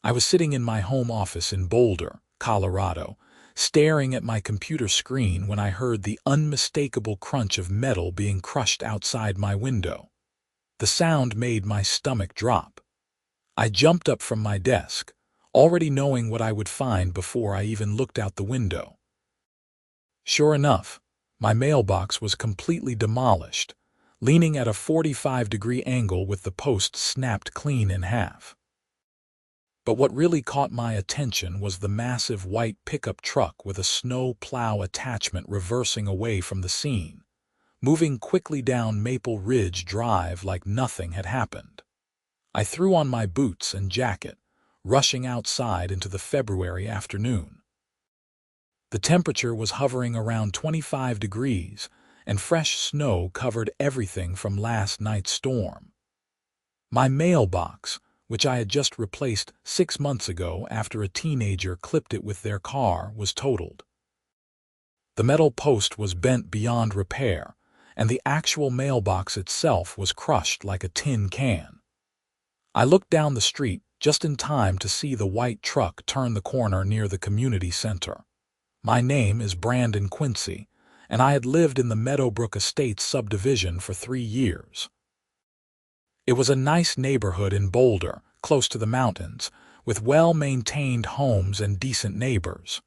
I was sitting in my home office in Boulder, Colorado, staring at my computer screen when I heard the unmistakable crunch of metal being crushed outside my window. The sound made my stomach drop. I jumped up from my desk, already knowing what I would find before I even looked out the window. Sure enough, my mailbox was completely demolished, leaning at a 45-degree angle with the post snapped clean in half. But what really caught my attention was the massive white pickup truck with a snow plow attachment reversing away from the scene, moving quickly down Maple Ridge Drive like nothing had happened. I threw on my boots and jacket, rushing outside into the February afternoon. The temperature was hovering around 25 degrees, and fresh snow covered everything from last night's storm. My mailbox, which I had just replaced 6 months ago after a teenager clipped it with their car, was totaled. The metal post was bent beyond repair, and the actual mailbox itself was crushed like a tin can. I looked down the street just in time to see the white truck turn the corner near the community center. My name is Brandon Quincy, and I had lived in the Meadowbrook Estates subdivision for 3 years. It was a nice neighborhood in Boulder, close to the mountains, with well-maintained homes and decent neighbors.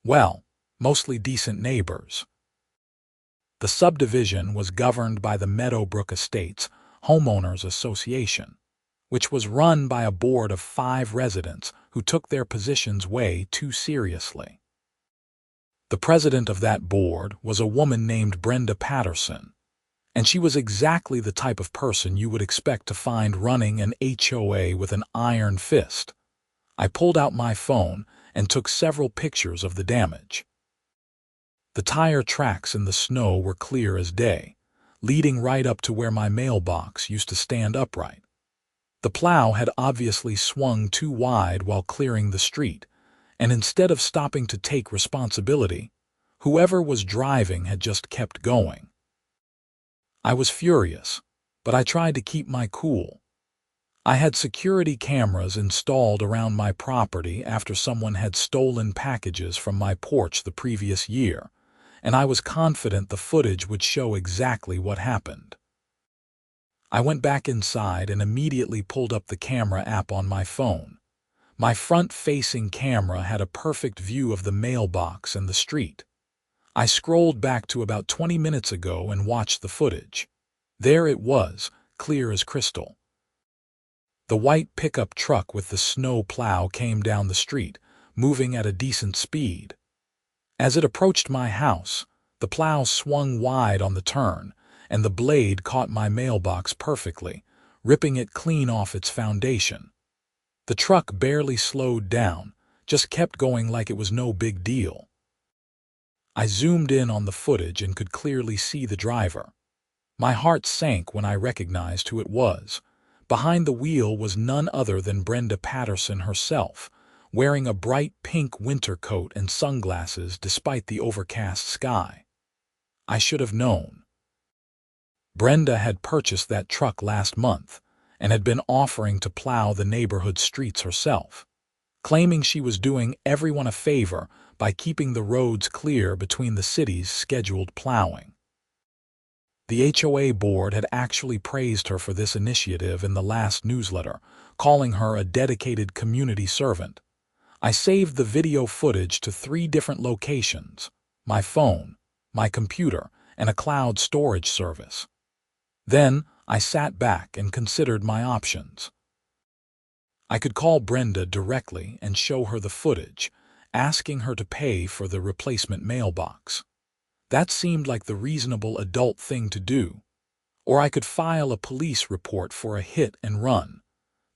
Well, mostly decent neighbors. The subdivision was governed by the Meadowbrook Estates Homeowners Association, which was run by a board of 5 residents who took their positions way too seriously. The president of that board was a woman named Brenda Patterson, and she was exactly the type of person you would expect to find running an HOA with an iron fist. I pulled out my phone and took several pictures of the damage. The tire tracks in the snow were clear as day, leading right up to where my mailbox used to stand upright. The plow had obviously swung too wide while clearing the street, and instead of stopping to take responsibility, whoever was driving had just kept going. I was furious, but I tried to keep my cool. I had security cameras installed around my property after someone had stolen packages from my porch the previous year, and I was confident the footage would show exactly what happened. I went back inside and immediately pulled up the camera app on my phone. My front-facing camera had a perfect view of the mailbox and the street. I scrolled back to about 20 minutes ago and watched the footage. There it was, clear as crystal. The white pickup truck with the snow plow came down the street, moving at a decent speed. As it approached my house, the plow swung wide on the turn, and the blade caught my mailbox perfectly, ripping it clean off its foundation. The truck barely slowed down, just kept going like it was no big deal. I zoomed in on the footage and could clearly see the driver. My heart sank when I recognized who it was. Behind the wheel was none other than Brenda Patterson herself, wearing a bright pink winter coat and sunglasses despite the overcast sky. I should have known. Brenda had purchased that truck last month and had been offering to plow the neighborhood streets herself, claiming she was doing everyone a favor by keeping the roads clear between the city's scheduled plowing. The HOA board had actually praised her for this initiative in the last newsletter, calling her a dedicated community servant. I saved the video footage to 3 different locations: my phone, my computer, and a cloud storage service. Then I sat back and considered my options. I could call Brenda directly and show her the footage, asking her to pay for the replacement mailbox. That seemed like the reasonable adult thing to do. Or I could file a police report for a hit and run,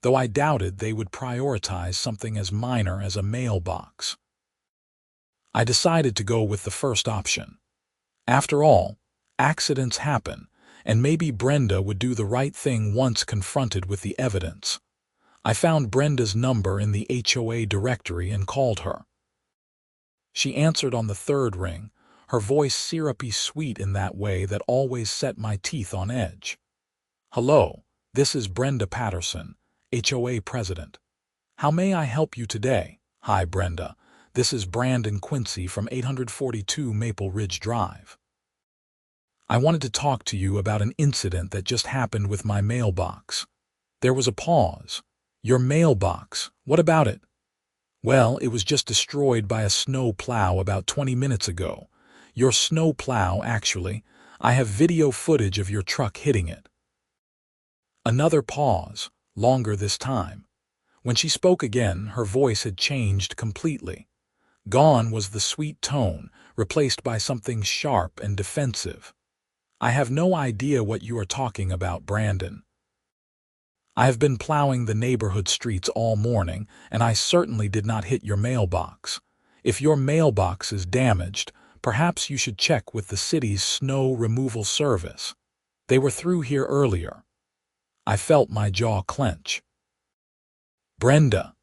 though I doubted they would prioritize something as minor as a mailbox. I decided to go with the first option. After all, accidents happen, and maybe Brenda would do the right thing once confronted with the evidence. I found Brenda's number in the HOA directory and called her. She answered on the 3rd ring, her voice syrupy sweet in that way that always set my teeth on edge. "Hello, this is Brenda Patterson, HOA president. How may I help you today? Hi, Brenda. This is Brandon Quincy from 842 Maple Ridge Drive. I wanted to talk to you about an incident that just happened with my mailbox. There was a pause. Your mailbox, what about it? Well, it was just destroyed by a snow plow about 20 minutes ago. Your snow plow, actually. I have video footage of your truck hitting it. Another pause, longer this time. When she spoke again, her voice had changed completely. Gone was the sweet tone, replaced by something sharp and defensive. I have no idea what you are talking about, Brandon. I have been plowing the neighborhood streets all morning, and I certainly did not hit your mailbox. If your mailbox is damaged, perhaps you should check with the city's snow removal service. They were through here earlier. I felt my jaw clench. Brenda,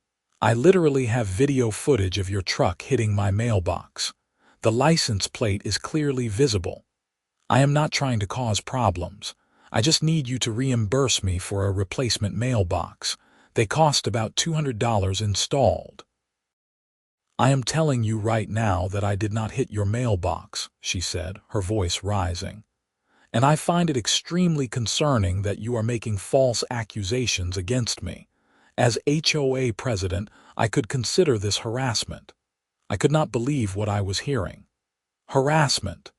I literally have video footage of your truck hitting my mailbox. The license plate is clearly visible. I am not trying to cause problems. I just need you to reimburse me for a replacement mailbox. They cost about $200 installed. I am telling you right now that I did not hit your mailbox, she said, her voice rising. And I find it extremely concerning that you are making false accusations against me. As HOA president, I could consider this harassment. I could not believe what I was hearing. Harassment.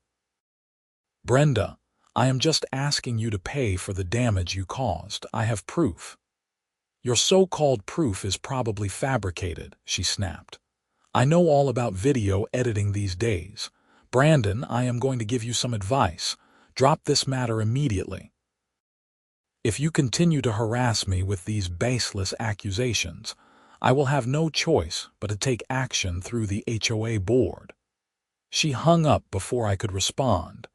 Brenda, I am just asking you to pay for the damage you caused. I have proof. Your so-called proof is probably fabricated, she snapped. I know all about video editing these days. Brandon, I am going to give you some advice. Drop this matter immediately. If you continue to harass me with these baseless accusations, I will have no choice but to take action through the HOA board. She hung up before I could respond.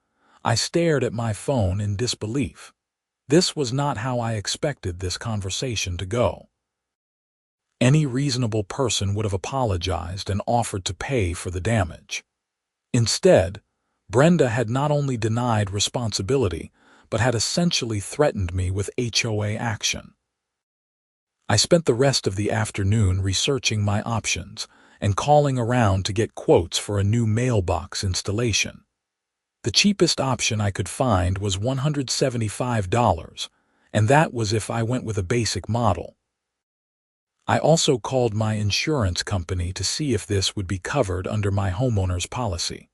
I stared at my phone in disbelief. This was not how I expected this conversation to go. Any reasonable person would have apologized and offered to pay for the damage. Instead, Brenda had not only denied responsibility, but had essentially threatened me with HOA action. I spent the rest of the afternoon researching my options and calling around to get quotes for a new mailbox installation. The cheapest option I could find was $175, and that was if I went with a basic model. I also called my insurance company to see if this would be covered under my homeowner's policy.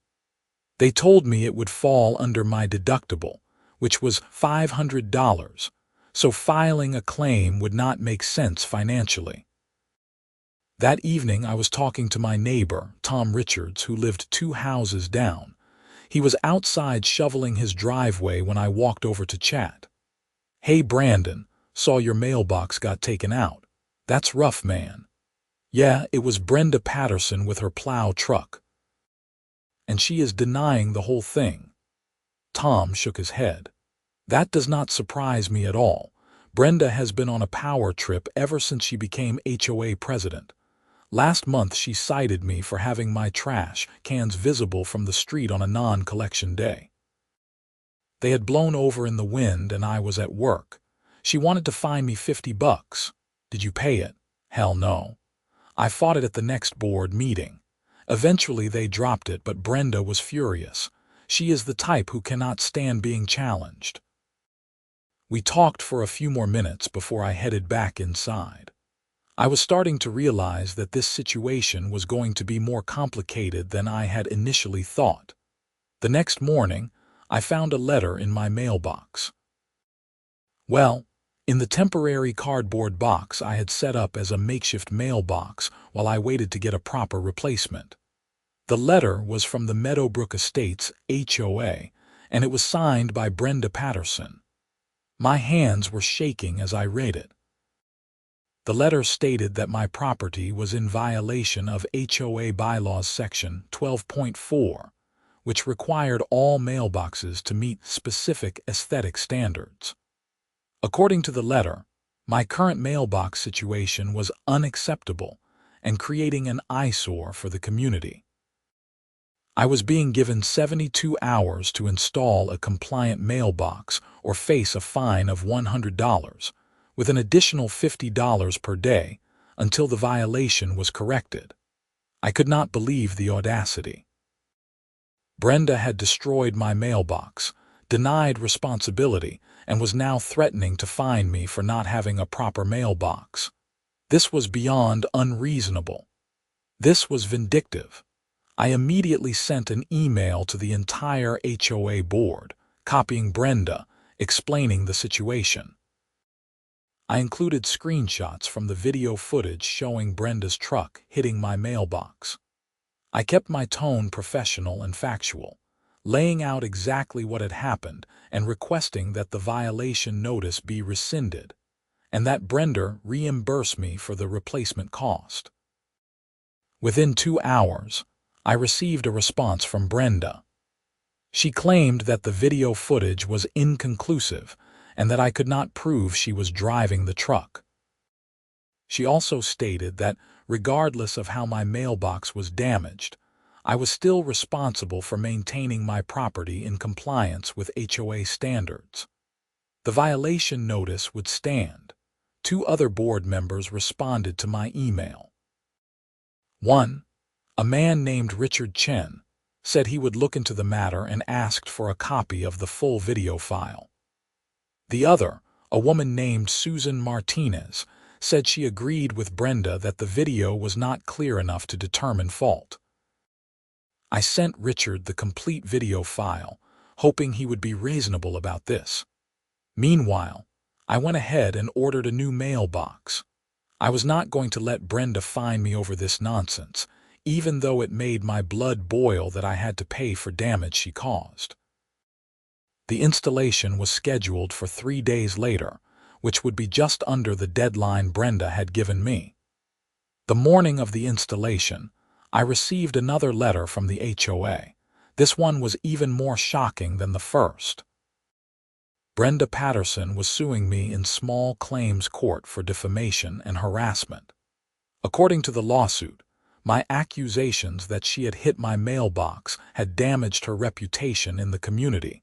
They told me it would fall under my deductible, which was $500, so filing a claim would not make sense financially. That evening I was talking to my neighbor, Tom Richards, who lived 2 houses down. He was outside shoveling his driveway when I walked over to chat. Hey Brandon, saw your mailbox got taken out. That's rough, man. Yeah, it was Brenda Patterson with her plow truck. And she is denying the whole thing. Tom shook his head. That does not surprise me at all. Brenda has been on a power trip ever since she became HOA president. Last month she cited me for having my trash cans visible from the street on a non-collection day. They had blown over in the wind and I was at work. She wanted to fine me $50. Did you pay it? Hell no. I fought it at the next board meeting. Eventually they dropped it, but Brenda was furious. She is the type who cannot stand being challenged. We talked for a few more minutes before I headed back inside. I was starting to realize that this situation was going to be more complicated than I had initially thought. The next morning, I found a letter in my mailbox. Well, in the temporary cardboard box I had set up as a makeshift mailbox while I waited to get a proper replacement. The letter was from the Meadowbrook Estates HOA, and it was signed by Brenda Patterson. My hands were shaking as I read it. The letter stated that my property was in violation of HOA Bylaws Section 12.4, which required all mailboxes to meet specific aesthetic standards. According to the letter, my current mailbox situation was unacceptable and creating an eyesore for the community. I was being given 72 hours to install a compliant mailbox or face a fine of $100, with an additional $50 per day, until the violation was corrected. I could not believe the audacity. Brenda had destroyed my mailbox, denied responsibility, and was now threatening to fine me for not having a proper mailbox. This was beyond unreasonable. This was vindictive. I immediately sent an email to the entire HOA board, copying Brenda, explaining the situation. I included screenshots from the video footage showing Brenda's truck hitting my mailbox. I kept my tone professional and factual, laying out exactly what had happened and requesting that the violation notice be rescinded, and that Brenda reimburse me for the replacement cost. Within 2 hours, I received a response from Brenda. She claimed that the video footage was inconclusive and that I could not prove she was driving the truck. She also stated that, regardless of how my mailbox was damaged, I was still responsible for maintaining my property in compliance with HOA standards. The violation notice would stand. 2 other board members responded to my email. 1. A man named Richard Chen said he would look into the matter and asked for a copy of the full video file. The other, a woman named Susan Martinez, said she agreed with Brenda that the video was not clear enough to determine fault. I sent Richard the complete video file, hoping he would be reasonable about this. Meanwhile, I went ahead and ordered a new mailbox. I was not going to let Brenda fine me over this nonsense, even though it made my blood boil that I had to pay for damage she caused. The installation was scheduled for 3 days later, which would be just under the deadline Brenda had given me. The morning of the installation, I received another letter from the HOA. This one was even more shocking than the first. Brenda Patterson was suing me in small claims court for defamation and harassment. According to the lawsuit, my accusations that she had hit my mailbox had damaged her reputation in the community,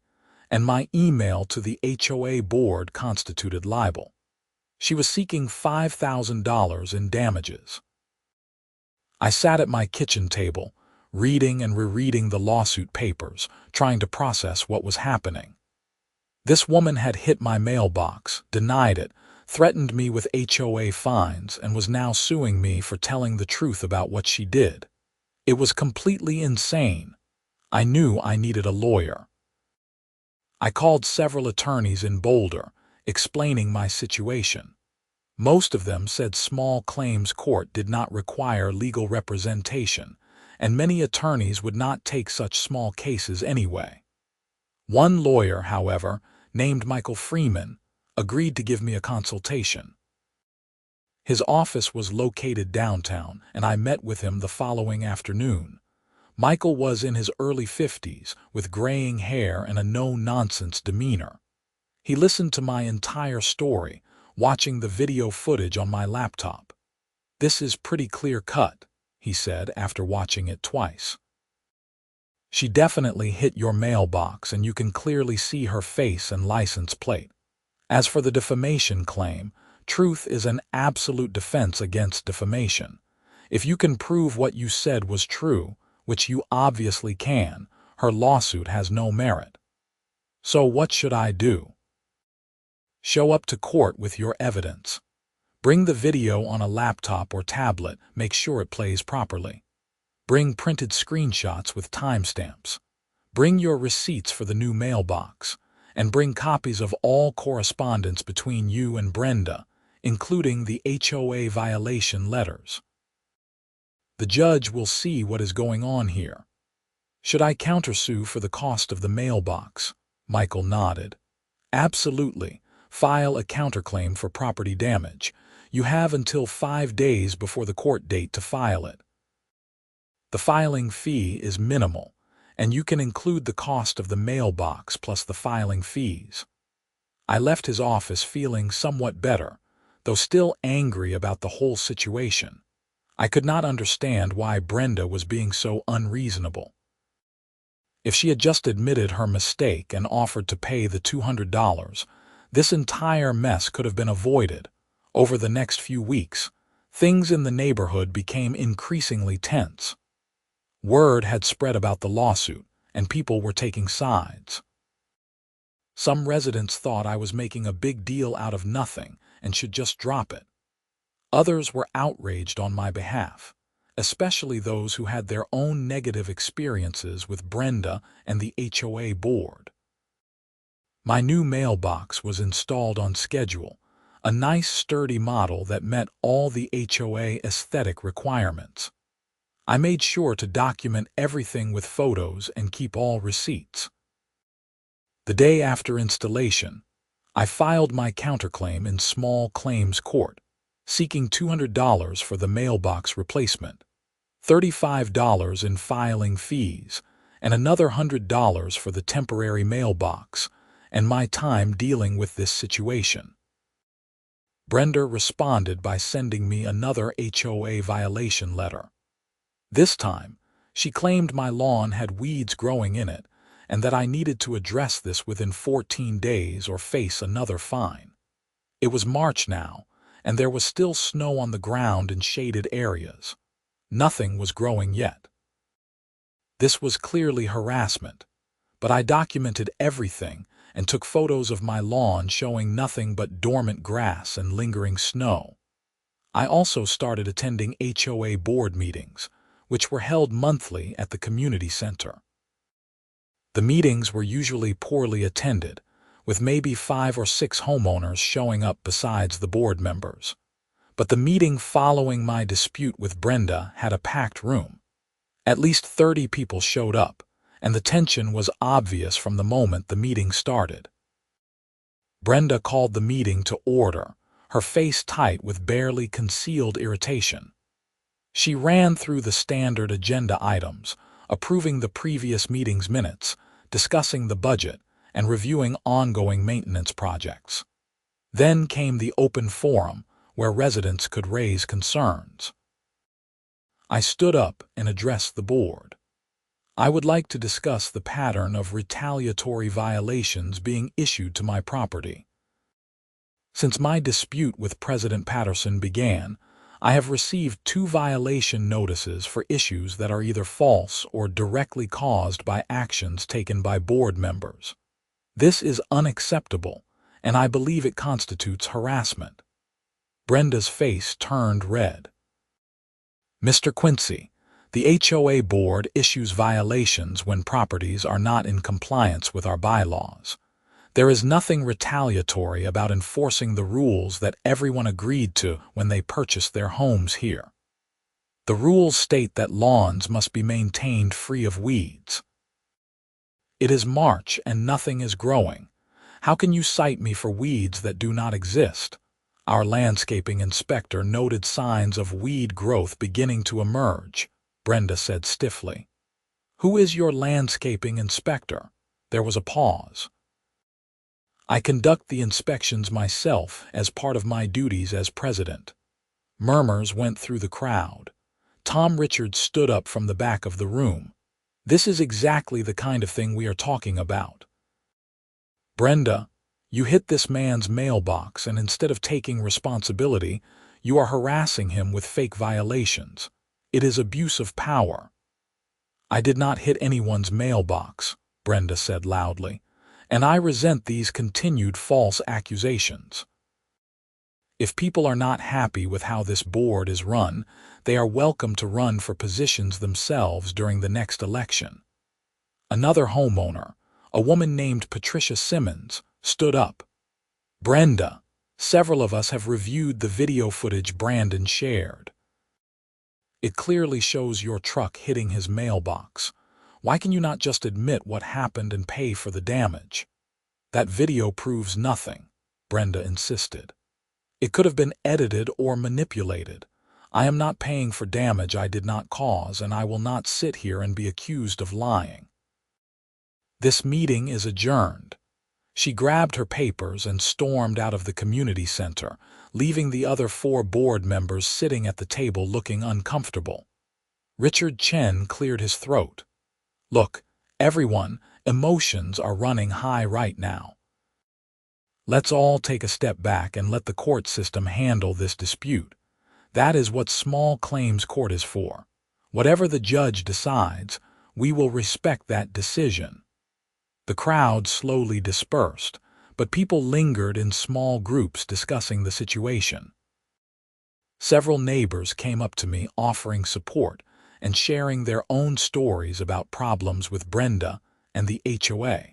and my email to the HOA board constituted libel. She was seeking $5,000 in damages. I sat at my kitchen table, reading and rereading the lawsuit papers, trying to process what was happening. This woman had hit my mailbox, denied it, threatened me with HOA fines, and was now suing me for telling the truth about what she did. It was completely insane. I knew I needed a lawyer. I called several attorneys in Boulder, explaining my situation. Most of them said small claims court did not require legal representation, and many attorneys would not take such small cases anyway. One lawyer, however, named Michael Freeman, agreed to give me a consultation. His office was located downtown, and I met with him the following afternoon. Michael was in his early 50s, with graying hair and a no-nonsense demeanor. He listened to my entire story, watching the video footage on my laptop. "This is pretty clear-cut," he said after watching it twice. "She definitely hit your mailbox, and you can clearly see her face and license plate. As for the defamation claim, truth is an absolute defense against defamation. If you can prove what you said was true, which you obviously can, her lawsuit has no merit. So what should I do? Show up to court with your evidence. Bring the video on a laptop or tablet, make sure it plays properly. Bring printed screenshots with timestamps. Bring your receipts for the new mailbox, and bring copies of all correspondence between you and Brenda, including the HOA violation letters. The judge will see what is going on here." "Should I countersue for the cost of the mailbox?" Michael nodded. "Absolutely. File a counterclaim for property damage. You have until 5 days before the court date to file it. The filing fee is minimal, and you can include the cost of the mailbox plus the filing fees." I left his office feeling somewhat better, though still angry about the whole situation. I could not understand why Brenda was being so unreasonable. If she had just admitted her mistake and offered to pay the $200, this entire mess could have been avoided. Over the next few weeks, Things in the neighborhood became increasingly tense. Word had spread about the lawsuit, and people were taking sides. Some residents thought I was making a big deal out of nothing and should just drop it. Others were outraged on my behalf, especially those who had their own negative experiences with Brenda and the HOA board. My new mailbox was installed on schedule, a nice sturdy model that met all the HOA aesthetic requirements. I made sure to document everything with photos and keep all receipts. The day after installation, I filed my counterclaim in small claims court, seeking $200 for the mailbox replacement, $35 in filing fees, and another $100 for the temporary mailbox, and my time dealing with this situation. Brenda responded by sending me another HOA violation letter. This time, she claimed my lawn had weeds growing in it and that I needed to address this within 14 days or face another fine. It was March now, and there was still snow on the ground in shaded areas. Nothing was growing yet. This was clearly harassment, but I documented everything and took photos of my lawn showing nothing but dormant grass and lingering snow. I also started attending HOA board meetings, which were held monthly at the community center. The meetings were usually poorly attended, with maybe 5 or 6 homeowners showing up besides the board members. But the meeting following my dispute with Brenda had a packed room. At least 30 people showed up, and the tension was obvious from the moment the meeting started. Brenda called the meeting to order, her face tight with barely concealed irritation. She ran through the standard agenda items, approving the previous meeting's minutes, discussing the budget, and reviewing ongoing maintenance projects. Then came the open forum, where residents could raise concerns. I stood up and addressed the board. I would like to discuss the pattern of retaliatory violations being issued to my property. Since my dispute with President Patterson began, I have received 2 violation notices for issues that are either false or directly caused by actions taken by board members. This is unacceptable, and I believe it constitutes harassment. Brenda's face turned red. Mr. Quincy, the HOA board issues violations when properties are not in compliance with our bylaws. There is nothing retaliatory about enforcing the rules that everyone agreed to when they purchased their homes here. The rules state that lawns must be maintained free of weeds. It is March and nothing is growing. How can you cite me for weeds that do not exist? Our landscaping inspector noted signs of weed growth beginning to emerge, Brenda said stiffly. Who is your landscaping inspector? There was a pause. I conduct the inspections myself as part of my duties as president. Murmurs went through the crowd. Tom Richards stood up from the back of the room. This is exactly the kind of thing we are talking about. Brenda, you hit this man's mailbox, and instead of taking responsibility, you are harassing him with fake violations. It is abuse of power. I did not hit anyone's mailbox, Brenda said loudly, and I resent these continued false accusations. If people are not happy with how this board is run, they are welcome to run for positions themselves during the next election. Another homeowner, a woman named Patricia Simmons, stood up. Brenda, several of us have reviewed the video footage Brandon shared. It clearly shows your truck hitting his mailbox. Why can you not just admit what happened and pay for the damage? That video proves nothing, Brenda insisted. It could have been edited or manipulated. I am not paying for damage I did not cause, and I will not sit here and be accused of lying. This meeting is adjourned. She grabbed her papers and stormed out of the community center, leaving the other 4 board members sitting at the table looking uncomfortable. Richard Chen cleared his throat. Look, everyone, emotions are running high right now. Let's all take a step back and let the court system handle this dispute. That is what small claims court is for. Whatever the judge decides, we will respect that decision. The crowd slowly dispersed, but people lingered in small groups discussing the situation. Several neighbors came up to me offering support and sharing their own stories about problems with Brenda and the HOA.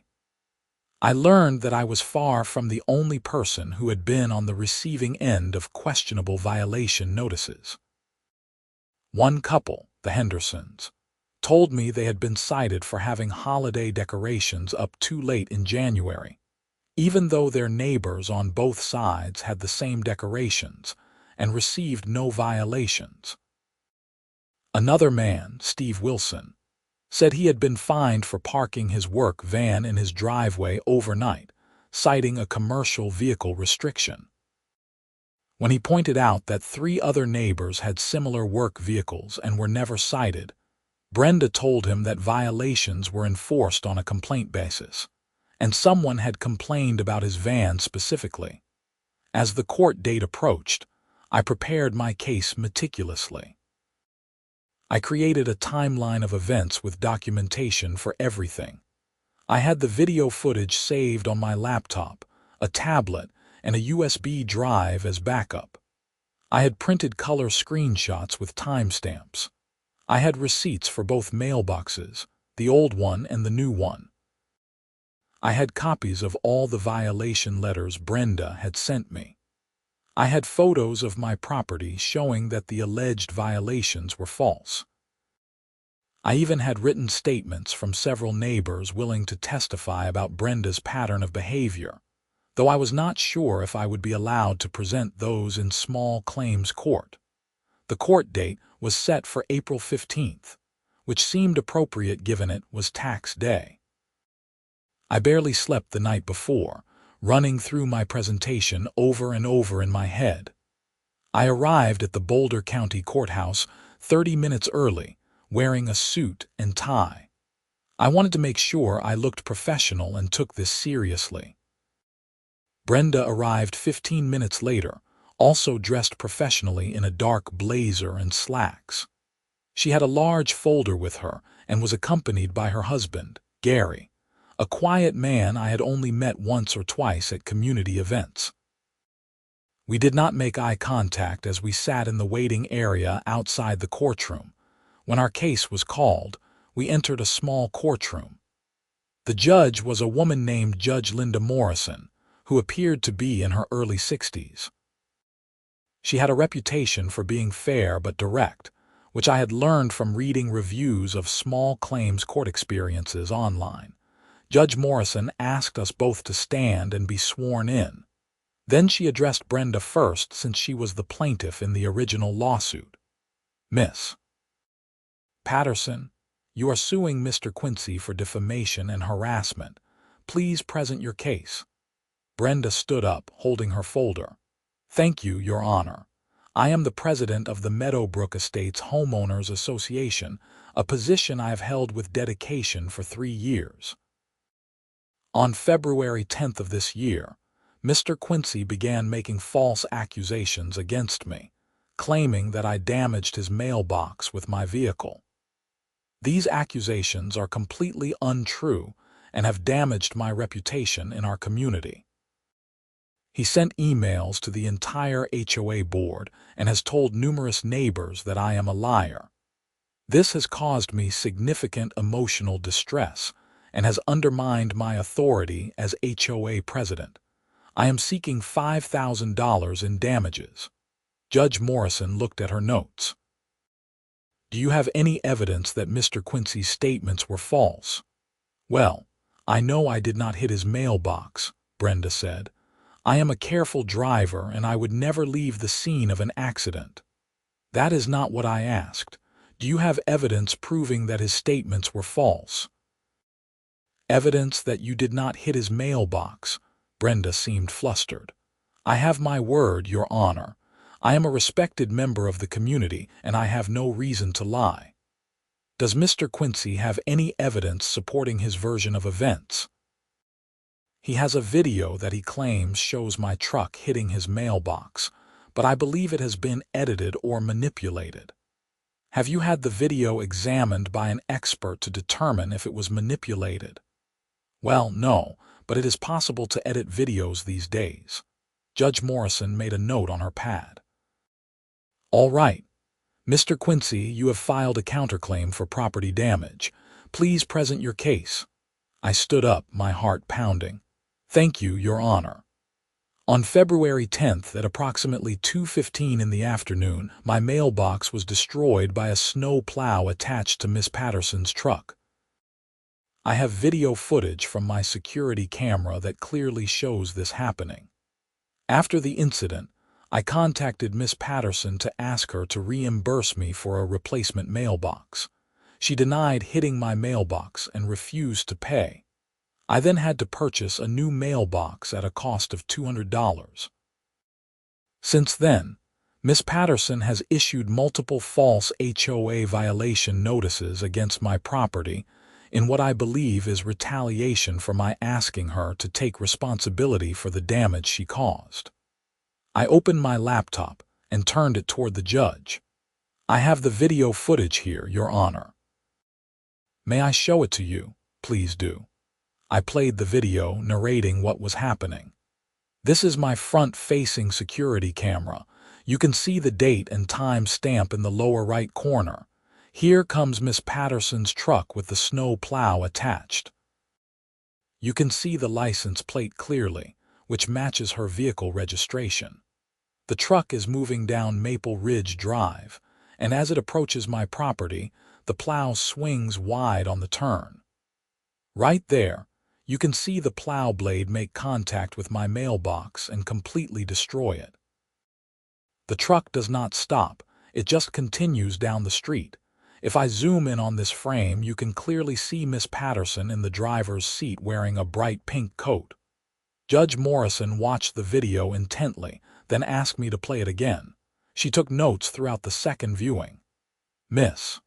I learned that I was far from the only person who had been on the receiving end of questionable violation notices. One couple, the Hendersons, told me they had been cited for having holiday decorations up too late in January, even though their neighbors on both sides had the same decorations and received no violations. Another man, Steve Wilson, said he had been fined for parking his work van in his driveway overnight, citing a commercial vehicle restriction. When he pointed out that 3 other neighbors had similar work vehicles and were never cited, Brenda told him that violations were enforced on a complaint basis, and someone had complained about his van specifically. As the court date approached, I prepared my case meticulously. I created a timeline of events with documentation for everything. I had the video footage saved on my laptop, a tablet, and a USB drive as backup. I had printed color screenshots with timestamps. I had receipts for both mailboxes, the old one and the new one. I had copies of all the violation letters Brenda had sent me. I had photos of my property showing that the alleged violations were false. I even had written statements from several neighbors willing to testify about Brenda's pattern of behavior, though I was not sure if I would be allowed to present those in small claims court. The court date was set for April 15th, which seemed appropriate given it was tax day. I barely slept the night before, running through my presentation over and over in my head. I arrived at the Boulder County Courthouse 30 minutes early, wearing a suit and tie. I wanted to make sure I looked professional and took this seriously. Brenda arrived 15 minutes later, also dressed professionally in a dark blazer and slacks. She had a large folder with her and was accompanied by her husband, Gary, a quiet man I had only met once or twice at community events. We did not make eye contact as we sat in the waiting area outside the courtroom. When our case was called, we entered a small courtroom. The judge was a woman named Judge Linda Morrison, who appeared to be in her early 60s. She had a reputation for being fair but direct, which I had learned from reading reviews of small claims court experiences online. Judge Morrison asked us both to stand and be sworn in. Then she addressed Brenda first since she was the plaintiff in the original lawsuit. Miss Patterson, you are suing Mr. Quincy for defamation and harassment. Please present your case. Brenda stood up, holding her folder. Thank you, Your Honor. I am the president of the Meadowbrook Estates Homeowners Association, a position I have held with dedication for 3 years. On February 10th of this year, Mr. Quincy began making false accusations against me, claiming that I damaged his mailbox with my vehicle. These accusations are completely untrue and have damaged my reputation in our community. He sent emails to the entire HOA board and has told numerous neighbors that I am a liar. This has caused me significant emotional distress and has undermined my authority as HOA president. I am seeking $5,000 in damages. Judge Morrison looked at her notes. Do you have any evidence that Mr. Quincy's statements were false? Well, I know I did not hit his mailbox, Brenda said. I am a careful driver and I would never leave the scene of an accident. That is not what I asked. Do you have evidence proving that his statements were false? Evidence that you did not hit his mailbox? Brenda seemed flustered. I have my word, Your Honor. I am a respected member of the community and I have no reason to lie. Does Mr. Quincy have any evidence supporting his version of events? He has a video that he claims shows my truck hitting his mailbox, but I believe it has been edited or manipulated. Have you had the video examined by an expert to determine if it was manipulated? Well, no, but it is possible to edit videos these days. Judge Morrison made a note on her pad. All right. Mr. Quincy, you have filed a counterclaim for property damage. Please present your case. I stood up, my heart pounding. Thank you, Your Honor. On February 10th at approximately 2:15 in the afternoon, my mailbox was destroyed by a snow plow attached to Miss Patterson's truck. I have video footage from my security camera that clearly shows this happening. After the incident, I contacted Miss Patterson to ask her to reimburse me for a replacement mailbox. She denied hitting my mailbox and refused to pay. I then had to purchase a new mailbox at a cost of $200. Since then, Miss Patterson has issued multiple false HOA violation notices against my property in what I believe is retaliation for my asking her to take responsibility for the damage she caused. I opened my laptop and turned it toward the judge. I have the video footage here, Your Honor. May I show it to you? Please do. I played the video, narrating what was happening. This is my front-facing security camera. You can see the date and time stamp in the lower right corner. Here comes Miss Patterson's truck with the snow plow attached. You can see the license plate clearly, which matches her vehicle registration. The truck is moving down Maple Ridge Drive, and as it approaches my property, the plow swings wide on the turn. Right there, you can see the plow blade make contact with my mailbox and completely destroy it. The truck does not stop, it just continues down the street. If I zoom in on this frame, you can clearly see Miss Patterson in the driver's seat wearing a bright pink coat. Judge Morrison watched the video intently, then asked me to play it again. She took notes throughout the second viewing. Miss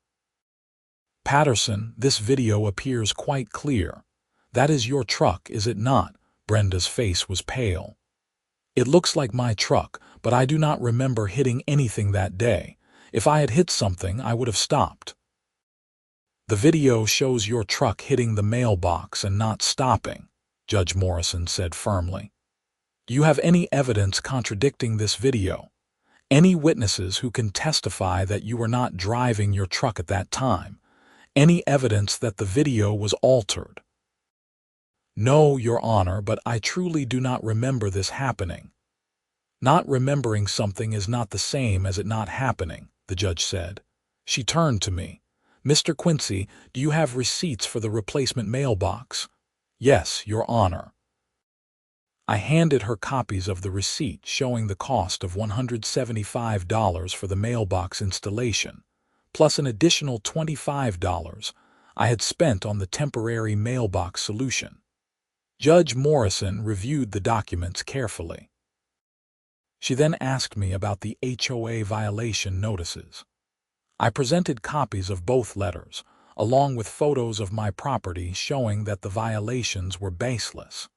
Patterson, this video appears quite clear. That is your truck, is it not? Brenda's face was pale. It looks like my truck, but I do not remember hitting anything that day. If I had hit something, I would have stopped. The video shows your truck hitting the mailbox and not stopping, Judge Morrison said firmly. Do you have any evidence contradicting this video? Any witnesses who can testify that you were not driving your truck at that time? Any evidence that the video was altered? No, Your Honor, but I truly do not remember this happening. Not remembering something is not the same as it not happening, the judge said. She turned to me. Mr. Quincy, do you have receipts for the replacement mailbox? Yes, Your Honor. I handed her copies of the receipt showing the cost of $175 for the mailbox installation, plus an additional $25 I had spent on the temporary mailbox solution. Judge Morrison reviewed the documents carefully. She then asked me about the HOA violation notices. I presented copies of both letters, along with photos of my property showing that the violations were baseless.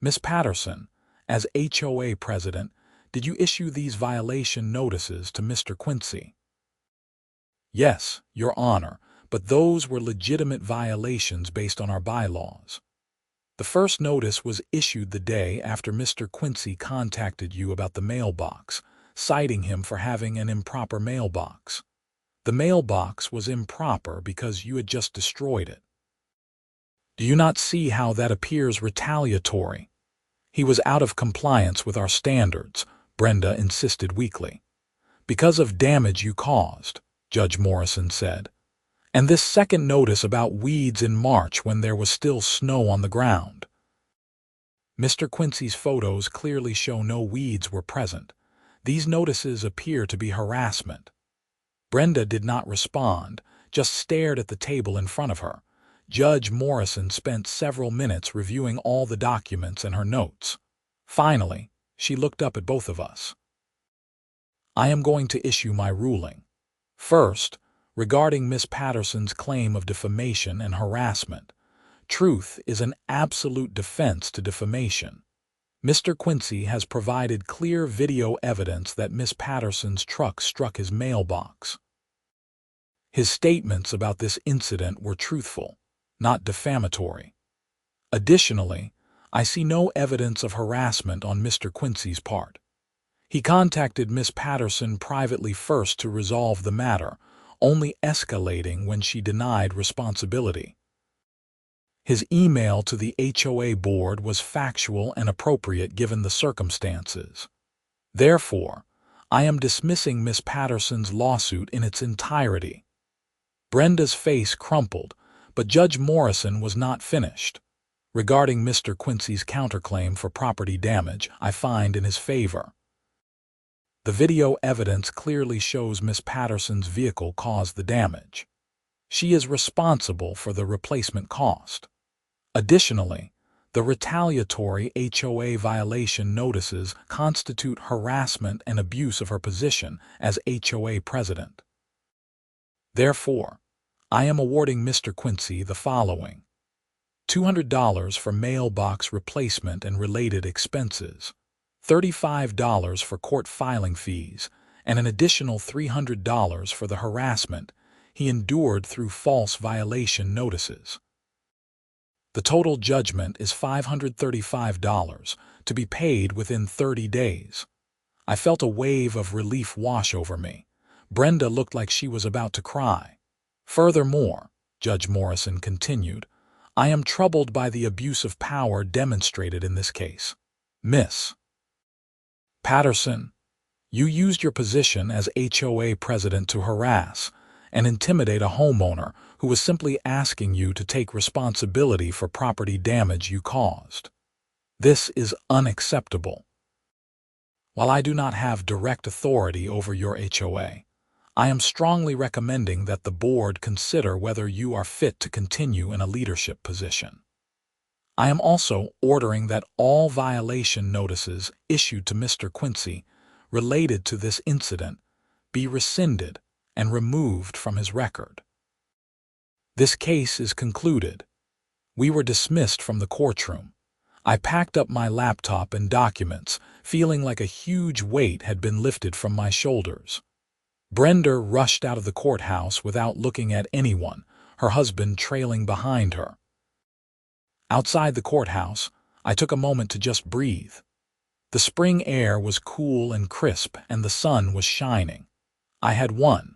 Miss Patterson, as HOA president, did you issue these violation notices to Mr. Quincy? Yes, Your Honor, but those were legitimate violations based on our bylaws. The first notice was issued the day after Mr. Quincy contacted you about the mailbox, citing him for having an improper mailbox. The mailbox was improper because you had just destroyed it. Do you not see how that appears retaliatory? He was out of compliance with our standards, Brenda insisted weakly. Because of damage you caused, Judge Morrison said. And this second notice about weeds in March when there was still snow on the ground. Mr. Quincy's photos clearly show no weeds were present. These notices appear to be harassment. Brenda did not respond, just stared at the table in front of her. Judge Morrison spent several minutes reviewing all the documents and her notes. Finally, she looked up at both of us. I am going to issue my ruling. First, regarding Miss Patterson's claim of defamation and harassment. Truth is an absolute defense to defamation. Mr. Quincy has provided clear video evidence that Miss Patterson's truck struck his mailbox. His statements about this incident were truthful, not defamatory. Additionally, I see no evidence of harassment on Mr. Quincy's part. He contacted Miss Patterson privately first to resolve the matter, only escalating when she denied responsibility. His email to the HOA board was factual and appropriate given the circumstances. Therefore, I am dismissing Miss Patterson's lawsuit in its entirety. Brenda's face crumpled, but Judge Morrison was not finished. Regarding Mr. Quincy's counterclaim for property damage, I find in his favor. The video evidence clearly shows Miss Patterson's vehicle caused the damage. She is responsible for the replacement cost. Additionally, the retaliatory HOA violation notices constitute harassment and abuse of her position as HOA president. Therefore, I am awarding Mr. Quincy the following: $200 for mailbox replacement and related expenses, $35 for court filing fees, and an additional $300 for the harassment he endured through false violation notices. The total judgment is $535 to be paid within 30 days. I felt a wave of relief wash over me. Brenda looked like she was about to cry. Furthermore, Judge Morrison continued, I am troubled by the abuse of power demonstrated in this case. Miss Patterson, you used your position as HOA president to harass and intimidate a homeowner who was simply asking you to take responsibility for property damage you caused. This is unacceptable. While I do not have direct authority over your HOA, I am strongly recommending that the board consider whether you are fit to continue in a leadership position. I am also ordering that all violation notices issued to Mr. Quincy related to this incident be rescinded and removed from his record. This case is concluded. We were dismissed from the courtroom. I packed up my laptop and documents, feeling like a huge weight had been lifted from my shoulders. Brenda rushed out of the courthouse without looking at anyone, her husband trailing behind her. Outside the courthouse, I took a moment to just breathe. The spring air was cool and crisp, and the sun was shining. I had won.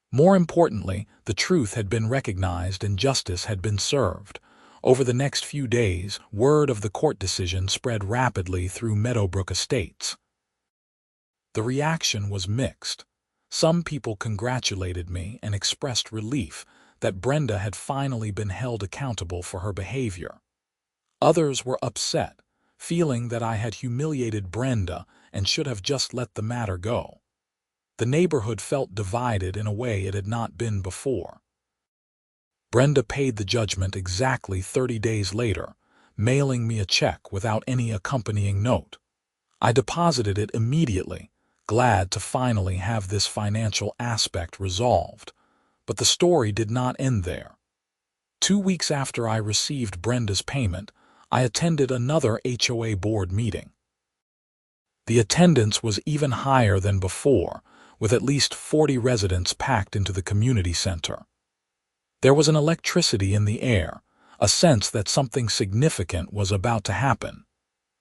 More importantly, the truth had been recognized and justice had been served. Over the next few days, word of the court decision spread rapidly through Meadowbrook Estates. The reaction was mixed. Some people congratulated me and expressed relief that Brenda had finally been held accountable for her behavior. Others were upset, feeling that I had humiliated Brenda and should have just let the matter go. The neighborhood felt divided in a way it had not been before. Brenda paid the judgment exactly 30 days later, mailing me a check without any accompanying note. I deposited it immediately, glad to finally have this financial aspect resolved. But the story did not end there. 2 weeks after I received Brenda's payment, I attended another HOA board meeting. The attendance was even higher than before, with at least 40 residents packed into the community center. There was an electricity in the air, a sense that something significant was about to happen.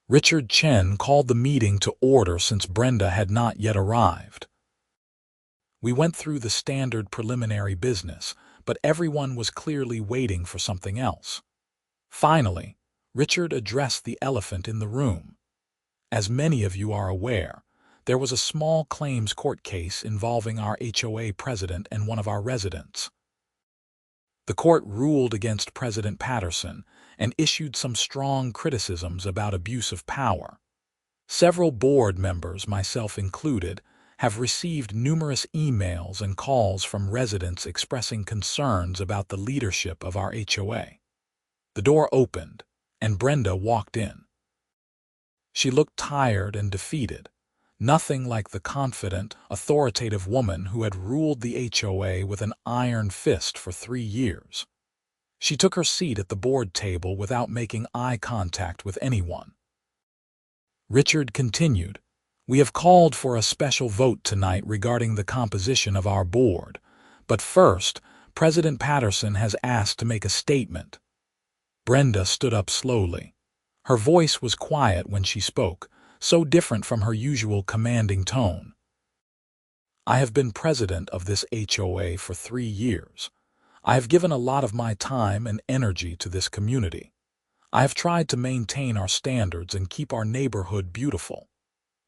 Richard Chen called the meeting to order since Brenda had not yet arrived. We went through the standard preliminary business, but everyone was clearly waiting for something else. Finally, Richard addressed the elephant in the room. As many of you are aware, there was a small claims court case involving our HOA president and one of our residents. The court ruled against President Patterson and issued some strong criticisms about abuse of power. Several board members, myself included, have received numerous emails and calls from residents expressing concerns about the leadership of our HOA. The door opened, and Brenda walked in. She looked tired and defeated, nothing like the confident, authoritative woman who had ruled the HOA with an iron fist for 3 years. She took her seat at the board table without making eye contact with anyone. Richard continued, "We have called for a special vote tonight regarding the composition of our board. But first, President Patterson has asked to make a statement." Brenda stood up slowly. Her voice was quiet when she spoke, so different from her usual commanding tone. "I have been president of this HOA for 3 years. I have given a lot of my time and energy to this community. I have tried to maintain our standards and keep our neighborhood beautiful.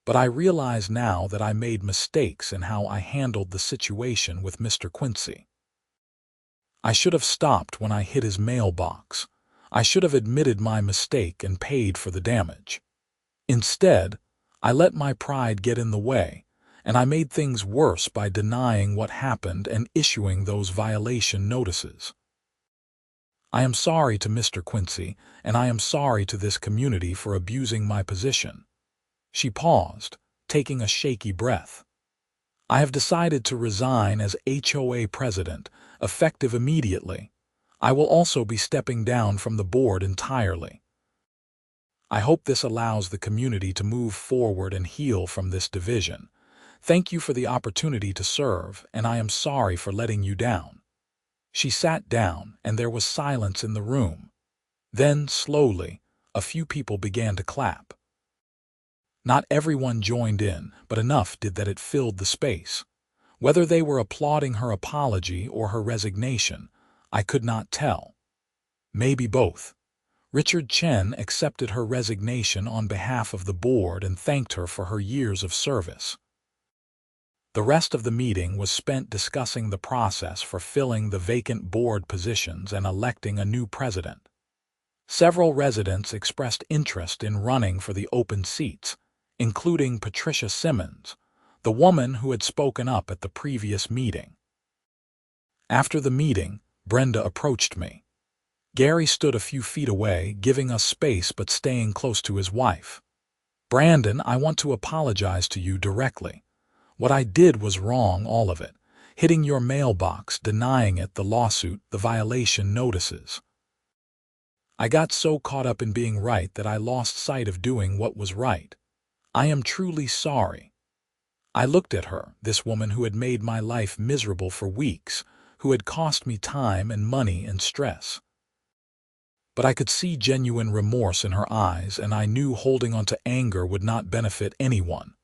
But I realize now that I made mistakes in how I handled the situation with Mr. Quincy. I should have stopped when I hit his mailbox. I should have admitted my mistake and paid for the damage. Instead, I let my pride get in the way, and I made things worse by denying what happened and issuing those violation notices. I am sorry to Mr. Quincy, and I am sorry to this community for abusing my position." She paused, taking a shaky breath. "I have decided to resign as HOA president, effective immediately. I will also be stepping down from the board entirely. I hope this allows the community to move forward and heal from this division. Thank you for the opportunity to serve, and I am sorry for letting you down." She sat down, and there was silence in the room. Then, slowly, a few people began to clap. Not everyone joined in, but enough did that it filled the space. Whether they were applauding her apology or her resignation, I could not tell. Maybe both. Richard Chen accepted her resignation on behalf of the board and thanked her for her years of service. The rest of the meeting was spent discussing the process for filling the vacant board positions and electing a new president. Several residents expressed interest in running for the open seats, including Patricia Simmons, the woman who had spoken up at the previous meeting. After the meeting, Brenda approached me. Gary stood a few feet away, giving us space but staying close to his wife. "Brandon, I want to apologize to you directly. What I did was wrong, all of it. Hitting your mailbox, denying it, the lawsuit, the violation notices. I got so caught up in being right that I lost sight of doing what was right. I am truly sorry." I looked at her, this woman who had made my life miserable for weeks, who had cost me time and money and stress. But I could see genuine remorse in her eyes, and I knew holding on to anger would not benefit anyone.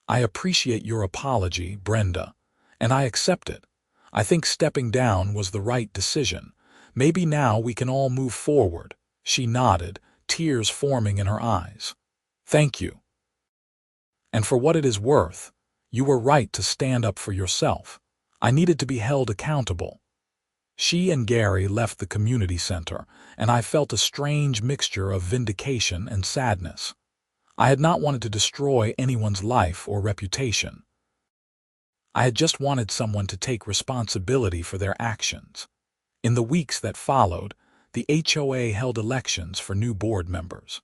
"I appreciate your apology, Brenda, and I accept it. I think stepping down was the right decision. Maybe now we can all move forward." She nodded, tears forming in her eyes. "Thank you. And for what it is worth, you were right to stand up for yourself. I needed to be held accountable." She and Gary left the community center, and I felt a strange mixture of vindication and sadness. I had not wanted to destroy anyone's life or reputation. I had just wanted someone to take responsibility for their actions. In the weeks that followed, the HOA held elections for new board members.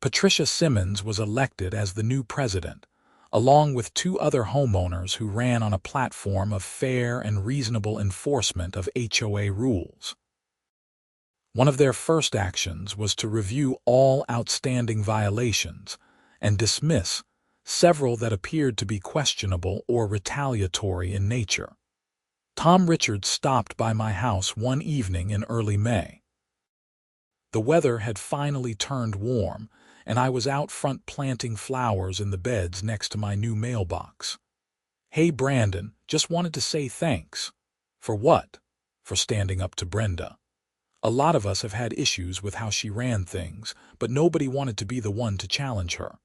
Patricia Simmons was elected as the new president, along with 2 other homeowners who ran on a platform of fair and reasonable enforcement of HOA rules. One of their first actions was to review all outstanding violations and dismiss several that appeared to be questionable or retaliatory in nature. Tom Richards stopped by my house one evening in early May. The weather had finally turned warm, and I was out front planting flowers in the beds next to my new mailbox. "Hey, Brandon, just wanted to say thanks." "For what?" "For standing up to Brenda. A lot of us have had issues with how she ran things, but nobody wanted to be the one to challenge her.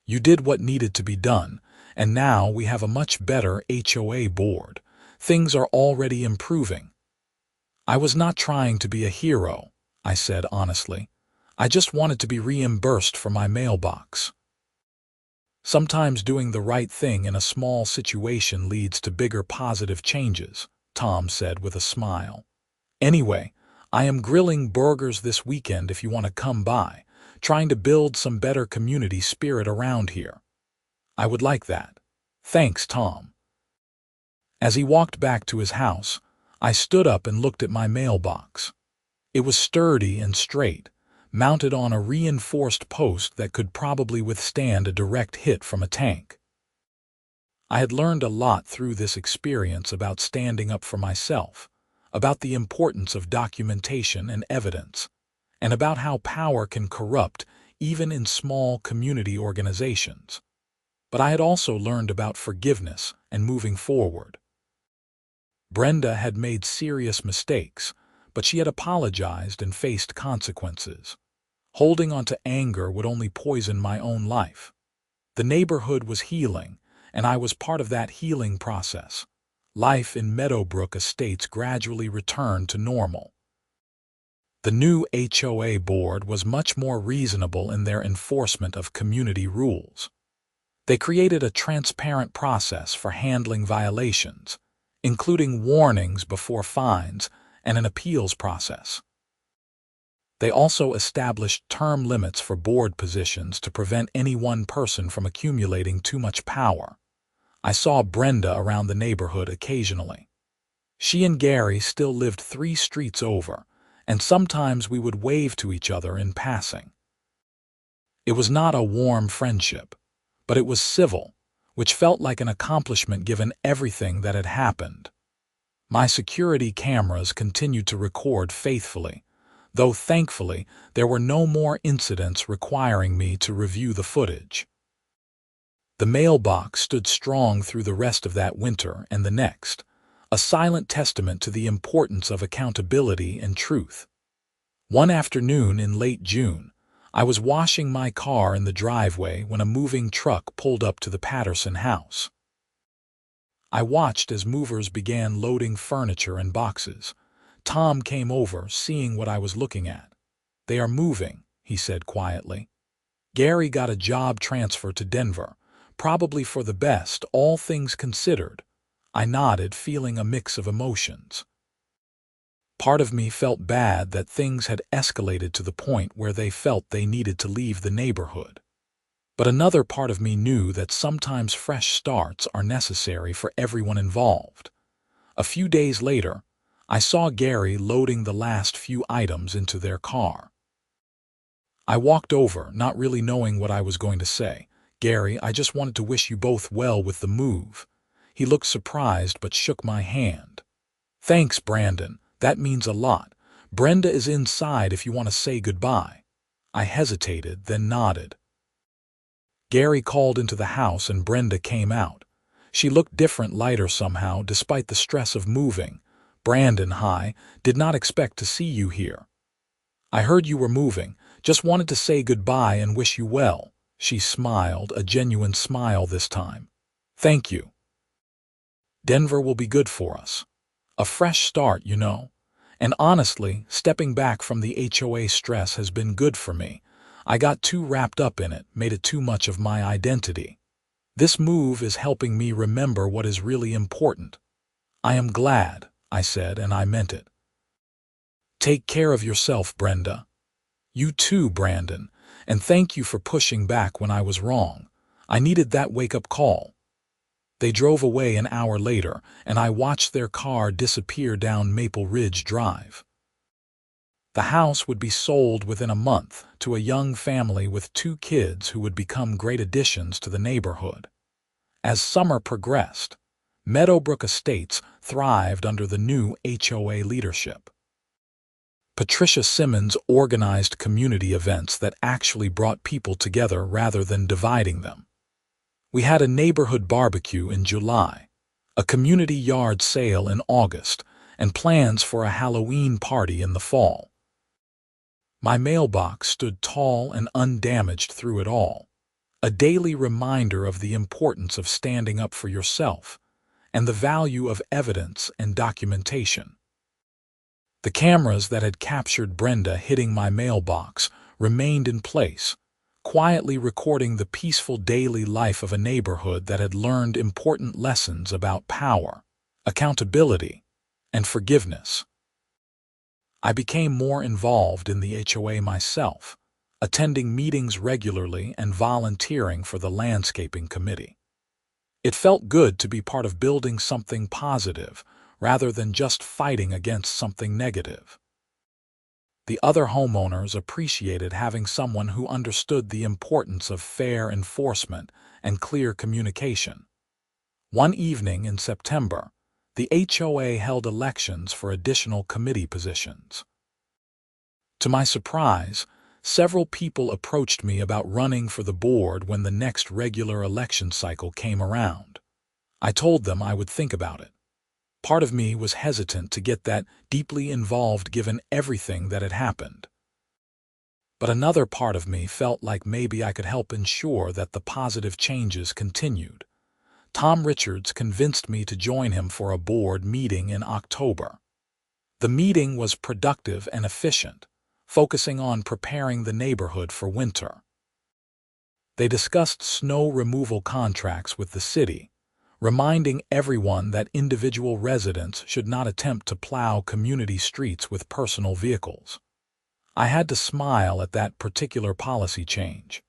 You did what needed to be done, and now we have a much better HOA board. Things are already improving." "I was not trying to be a hero," I said honestly. "I just wanted to be reimbursed for my mailbox." "Sometimes doing the right thing in a small situation leads to bigger positive changes," Tom said with a smile. "Anyway, I am grilling burgers this weekend if you want to come by, trying to build some better community spirit around here." "I would like that. Thanks, Tom." As he walked back to his house, I stood up and looked at my mailbox. It was sturdy and straight, mounted on a reinforced post that could probably withstand a direct hit from a tank. I had learned a lot through this experience about standing up for myself, about the importance of documentation and evidence, and about how power can corrupt even in small community organizations. But I had also learned about forgiveness and moving forward. Brenda had made serious mistakes, but she had apologized and faced consequences. Holding on to anger would only poison my own life. The neighborhood was healing, and I was part of that healing process. Life in Meadowbrook Estates gradually returned to normal. The new HOA board was much more reasonable in their enforcement of community rules. They created a transparent process for handling violations, including warnings before fines and an appeals process. They also established term limits for board positions to prevent any one person from accumulating too much power. I saw Brenda around the neighborhood occasionally. She and Gary still lived 3 streets over, and sometimes we would wave to each other in passing. It was not a warm friendship, but it was civil, which felt like an accomplishment given everything that had happened. My security cameras continued to record faithfully, though thankfully there were no more incidents requiring me to review the footage. The mailbox stood strong through the rest of that winter and the next, a silent testament to the importance of accountability and truth. One afternoon in late June, I was washing my car in the driveway when a moving truck pulled up to the Patterson house. I watched as movers began loading furniture and boxes. Tom came over, seeing what I was looking at. "They are moving," he said quietly. "Gary got a job transfer to Denver, probably for the best, all things considered." I nodded, feeling a mix of emotions. Part of me felt bad that things had escalated to the point where they felt they needed to leave the neighborhood. But another part of me knew that sometimes fresh starts are necessary for everyone involved. A few days later, I saw Gary loading the last few items into their car. I walked over, not really knowing what I was going to say. "Gary, I just wanted to wish you both well with the move." He looked surprised but shook my hand. "Thanks, Brandon. That means a lot. Brenda is inside if you want to say goodbye." I hesitated, then nodded. Gary called into the house and Brenda came out. She looked different, lighter somehow, despite the stress of moving. "Brandon, hi. Did not expect to see you here." "I heard you were moving. Just wanted to say goodbye and wish you well." She smiled, a genuine smile this time. "Thank you. Denver will be good for us. A fresh start, you know. And honestly, stepping back from the HOA stress has been good for me. I got too wrapped up in it, made it too much of my identity. This move is helping me remember what is really important." "I am glad," I said, and I meant it. "Take care of yourself, Brenda." "You too, Brandon, and thank you for pushing back when I was wrong. I needed that wake-up call." They drove away an hour later, and I watched their car disappear down Maple Ridge Drive. The house would be sold within a month to a young family with 2 kids who would become great additions to the neighborhood. As summer progressed, Meadowbrook Estates thrived under the new HOA leadership. Patricia Simmons organized community events that actually brought people together rather than dividing them. We had a neighborhood barbecue in July, a community yard sale in August, and plans for a Halloween party in the fall. My mailbox stood tall and undamaged through it all, a daily reminder of the importance of standing up for yourself and the value of evidence and documentation. The cameras that had captured Brenda hitting my mailbox remained in place, quietly recording the peaceful daily life of a neighborhood that had learned important lessons about power, accountability, and forgiveness. I became more involved in the HOA myself, attending meetings regularly and volunteering for the landscaping committee. It felt good to be part of building something positive rather than just fighting against something negative. The other homeowners appreciated having someone who understood the importance of fair enforcement and clear communication. One evening in September, the HOA held elections for additional committee positions. To my surprise, several people approached me about running for the board when the next regular election cycle came around. I told them I would think about it. Part of me was hesitant to get that deeply involved given everything that had happened. But another part of me felt like maybe I could help ensure that the positive changes continued. Tom Richards convinced me to join him for a board meeting in October. The meeting was productive and efficient, focusing on preparing the neighborhood for winter. They discussed snow removal contracts with the city, reminding everyone that individual residents should not attempt to plow community streets with personal vehicles. I had to smile at that particular policy change.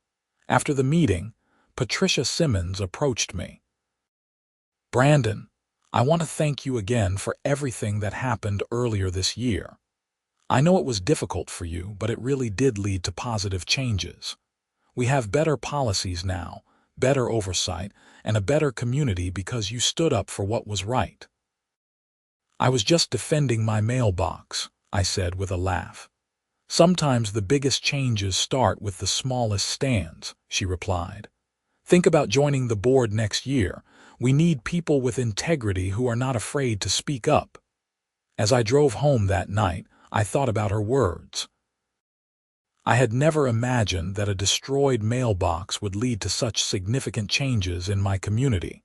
After the meeting, Patricia Simmons approached me. "Brandon, I want to thank you again for everything that happened earlier this year. I know it was difficult for you, but it really did lead to positive changes. We have better policies now, better oversight, and a better community because you stood up for what was right." "I was just defending my mailbox," I said with a laugh. "Sometimes the biggest changes start with the smallest stands," she replied. "Think about joining the board next year. We need people with integrity who are not afraid to speak up." As I drove home that night, I thought about her words. I had never imagined that a destroyed mailbox would lead to such significant changes in my community.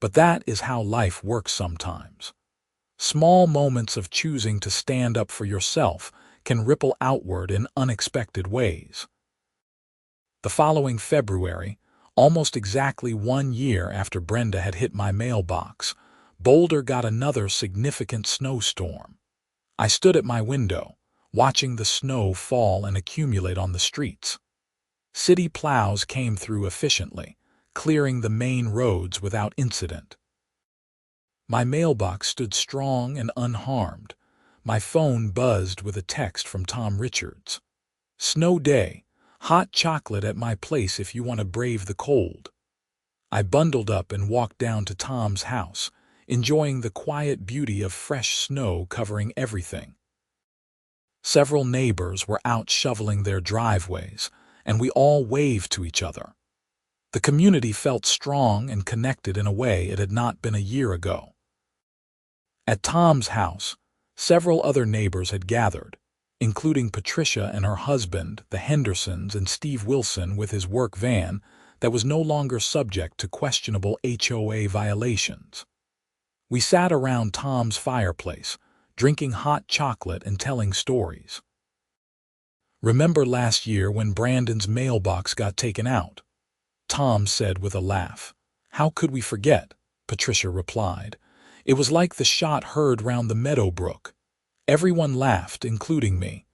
But that is how life works sometimes. Small moments of choosing to stand up for yourself can ripple outward in unexpected ways. The following February, almost exactly 1 year after Brenda had hit my mailbox, Boulder got another significant snowstorm. I stood at my window, watching the snow fall and accumulate on the streets. City plows came through efficiently, clearing the main roads without incident. My mailbox stood strong and unharmed. My phone buzzed with a text from Tom Richards. "Snow day. Hot chocolate at my place if you want to brave the cold." I bundled up and walked down to Tom's house, enjoying the quiet beauty of fresh snow covering everything. Several neighbors were out shoveling their driveways, and we all waved to each other. The community felt strong and connected in a way it had not been a year ago. At Tom's house, several other neighbors had gathered, including Patricia and her husband, the Hendersons, and Steve Wilson with his work van that was no longer subject to questionable HOA violations. We sat around Tom's fireplace, drinking hot chocolate and telling stories. "Remember last year when Brandon's mailbox got taken out?" Tom said with a laugh. "How could we forget?" Patricia replied. "It was like the shot heard round the meadow brook." Everyone laughed, including me.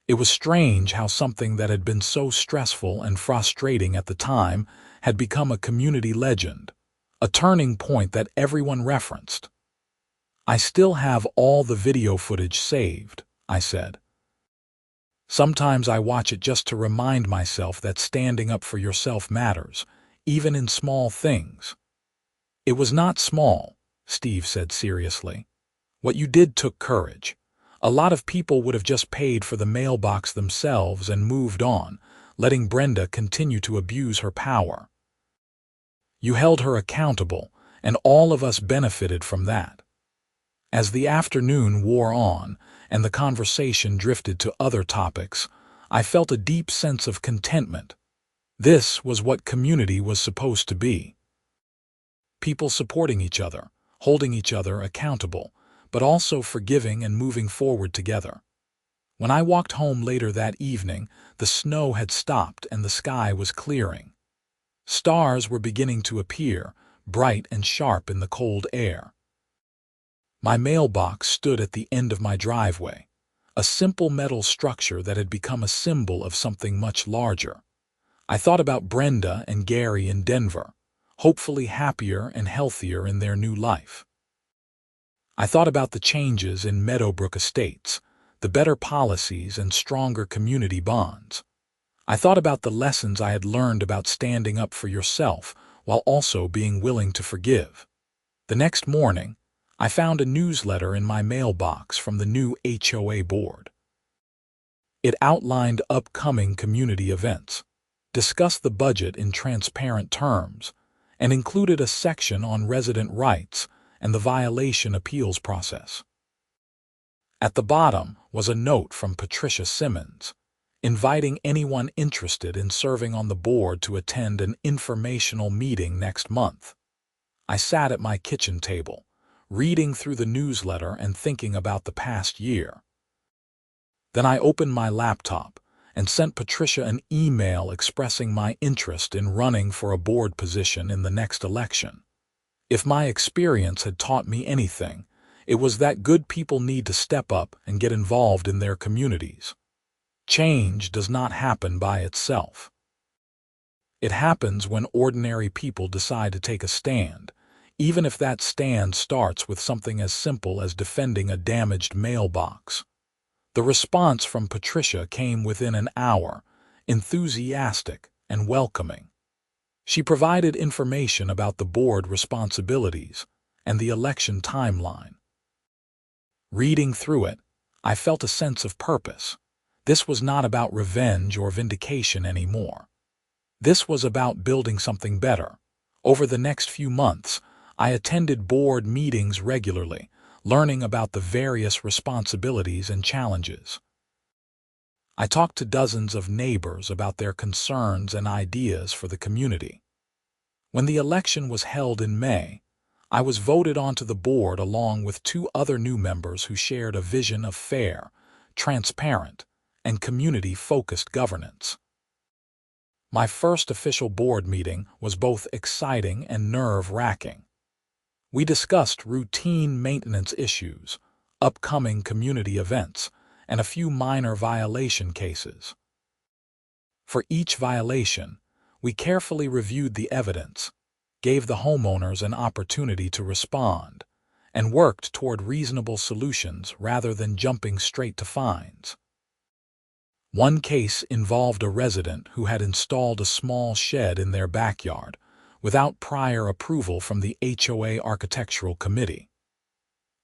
It was strange how something that had been so stressful and frustrating at the time had become a community legend, a turning point that everyone referenced. "I still have all the video footage saved," I said. "Sometimes I watch it just to remind myself that standing up for yourself matters, even in small things." "It was not small," Steve said seriously. "What you did took courage. A lot of people would have just paid for the mailbox themselves and moved on, letting Brenda continue to abuse her power. You held her accountable, and all of us benefited from that." As the afternoon wore on and the conversation drifted to other topics, I felt a deep sense of contentment. This was what community was supposed to be. People supporting each other, holding each other accountable, but also forgiving and moving forward together. When I walked home later that evening, the snow had stopped and the sky was clearing. Stars were beginning to appear, bright and sharp in the cold air. My mailbox stood at the end of my driveway, a simple metal structure that had become a symbol of something much larger. I thought about Brenda and Gary in Denver, hopefully happier and healthier in their new life. I thought about the changes in Meadowbrook Estates, the better policies and stronger community bonds. I thought about the lessons I had learned about standing up for yourself while also being willing to forgive. The next morning, I found a newsletter in my mailbox from the new HOA board. It outlined upcoming community events, discussed the budget in transparent terms, and included a section on resident rights and the violation appeals process. At the bottom was a note from Patricia Simmons, inviting anyone interested in serving on the board to attend an informational meeting next month. I sat at my kitchen table, reading through the newsletter and thinking about the past year. Then I opened my laptop and sent Patricia an email expressing my interest in running for a board position in the next election. If my experience had taught me anything, it was that good people need to step up and get involved in their communities. Change does not happen by itself. It happens when ordinary people decide to take a stand, even if that stand starts with something as simple as defending a damaged mailbox. The response from Patricia came within an hour, enthusiastic and welcoming. She provided information about the board responsibilities and the election timeline. Reading through it, I felt a sense of purpose. This was not about revenge or vindication anymore. This was about building something better. Over the next few months, I attended board meetings regularly, learning about the various responsibilities and challenges. I talked to dozens of neighbors about their concerns and ideas for the community. When the election was held in May, I was voted onto the board along with 2 other new members who shared a vision of fair, transparent, and community-focused governance. My first official board meeting was both exciting and nerve-wracking. We discussed routine maintenance issues, upcoming community events, and a few minor violation cases. For each violation, we carefully reviewed the evidence, gave the homeowners an opportunity to respond, and worked toward reasonable solutions rather than jumping straight to fines. One case involved a resident who had installed a small shed in their backyard without prior approval from the HOA Architectural Committee.